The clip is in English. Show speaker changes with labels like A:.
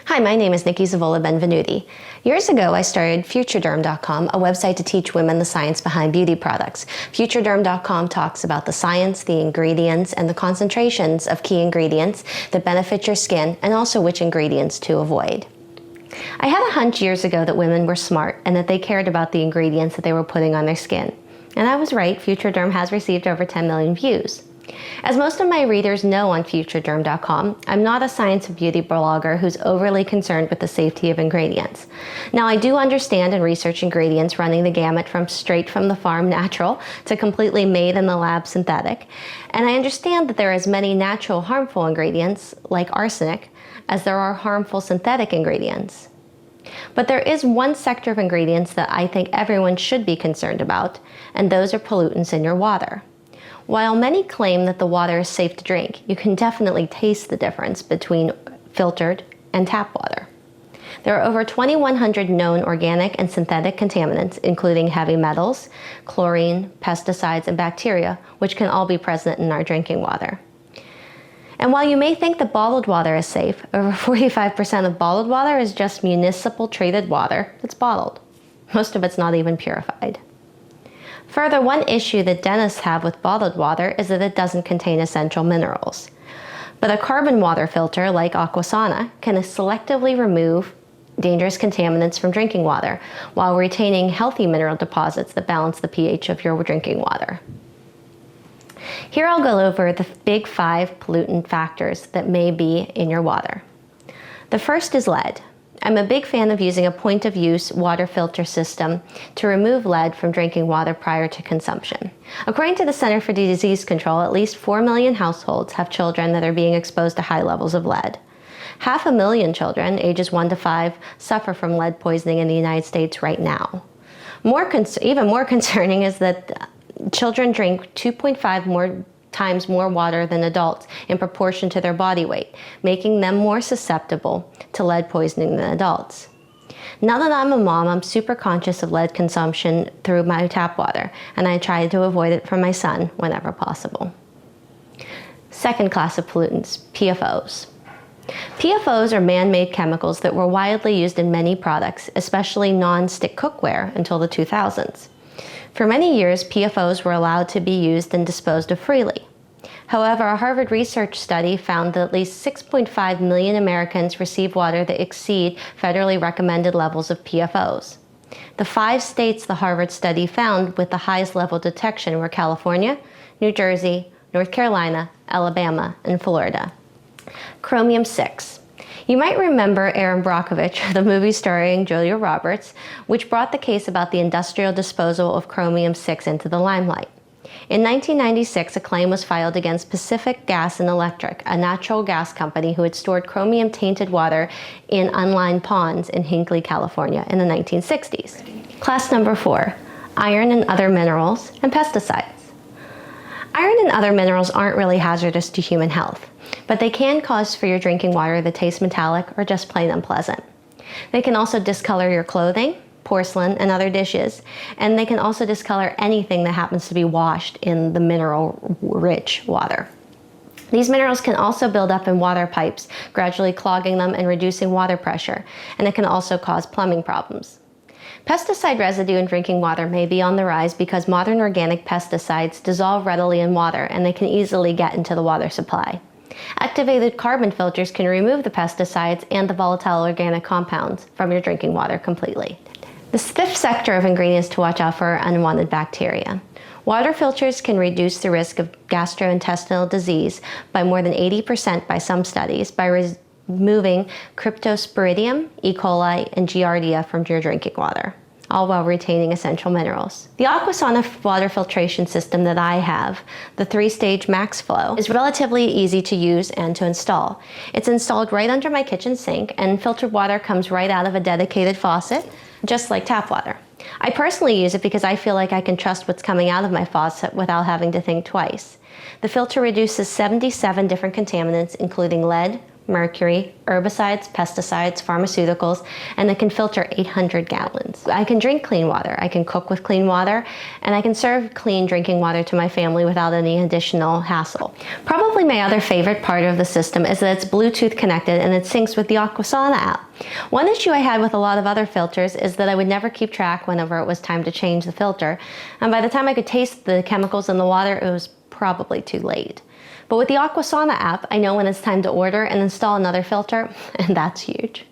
A: Hi, my name is Nikki Zavola Benvenuti. Years ago, I started FutureDerm.com, a website to teach women the science behind beauty products. FutureDerm.com talks about the science, the ingredients, and the concentrations of key ingredients that benefit your skin, and also which ingredients to avoid. I had a hunch years ago that women were smart and that they cared about the ingredients that they were putting on their skin. And I was right. FutureDerm has received over 10 million views. As most of my readers know on FutureDerm.com, I'm not a science and beauty blogger who's overly concerned with the safety of ingredients. Now, I do understand and research ingredients running the gamut from straight from the farm natural to completely made in the lab synthetic. And I understand that there are as many natural harmful ingredients, like arsenic, as there are harmful synthetic ingredients. But there is one sector of ingredients that I think everyone should be concerned about, and those are pollutants in your water. While many claim that the water is safe to drink, you can definitely taste the difference between filtered and tap water. There are over 2,100 known organic and synthetic contaminants, including heavy metals, chlorine, pesticides, and bacteria, which can all be present in our drinking water. And while you may think that bottled water is safe, over 45% of bottled water is just municipal treated water that's bottled. Most of it's not even purified. Further, one issue that dentists have with bottled water is that it doesn't contain essential minerals. But a carbon water filter like Aquasana can selectively remove dangerous contaminants from drinking water while retaining healthy mineral deposits that balance the pH of your drinking water. Here I'll go over the big 5 pollutant factors that may be in your water. The first is lead. I'm a big fan of using a point-of-use water filter system to remove lead from drinking water prior to consumption. According to the Center for Disease Control, at least 4 million households have children that are being exposed to high levels of lead. 500,000 children, ages 1 to 5, suffer from lead poisoning in the United States right now. Even more concerning is that children drink 2.5 times more water than adults in proportion to their body weight, making them more susceptible to lead poisoning than adults. Now that I'm a mom, I'm super conscious of lead consumption through my tap water, and I try to avoid it for my son whenever possible. Second class of pollutants, PFOs. PFOs are man-made chemicals that were widely used in many products, especially non-stick cookware, until the 2000s. For many years, PFOs were allowed to be used and disposed of freely. However, a Harvard research study found that at least 6.5 million Americans receive water that exceed federally recommended levels of PFOs. The 5 states the Harvard study found with the highest level detection were California, New Jersey, North Carolina, Alabama, and Florida. Chromium 6. You might remember Erin Brockovich, the movie starring Julia Roberts, which brought the case about the industrial disposal of Chromium 6 into the limelight. In 1996, a claim was filed against Pacific Gas and Electric, a natural gas company who had stored chromium-tainted water in unlined ponds in Hinckley, California in the 1960s. Class number 4, iron and other minerals and pesticides. Iron and other minerals aren't really hazardous to human health, but they can cause for your drinking water that tastes metallic or just plain unpleasant. They can also discolor your clothing, porcelain, and other dishes, and they can also discolor anything that happens to be washed in the mineral-rich water. These minerals can also build up in water pipes, gradually clogging them and reducing water pressure, and it can also cause plumbing problems. Pesticide residue in drinking water may be on the rise because modern organic pesticides dissolve readily in water and they can easily get into the water supply. Activated carbon filters can remove the pesticides and the volatile organic compounds from your drinking water completely. The 5th sector of ingredients to watch out for are unwanted bacteria. Water filters can reduce the risk of gastrointestinal disease by more than 80% by some studies by removing Cryptosporidium, E-coli, and Giardia from your drinking water, all while retaining essential minerals. The Aquasana water filtration system that I have, the 3-stage max flow, is relatively easy to use and to install. It's installed right under my kitchen sink, and filtered water comes right out of a dedicated faucet, just like tap water. I personally use it because I feel like I can trust what's coming out of my faucet without having to think twice. The filter reduces 77 different contaminants, including lead, mercury, herbicides, pesticides, pharmaceuticals, and it can filter 800 gallons. I can drink clean water, I can cook with clean water, and I can serve clean drinking water to my family without any additional hassle. Probably my other favorite part of the system is that it's Bluetooth connected and it syncs with the Aquasana app. One issue I had with a lot of other filters is that I would never keep track whenever it was time to change the filter, and by the time I could taste the chemicals in the water, it was probably too late. But with the Aquasana app, I know when it's time to order and install another filter, and that's huge.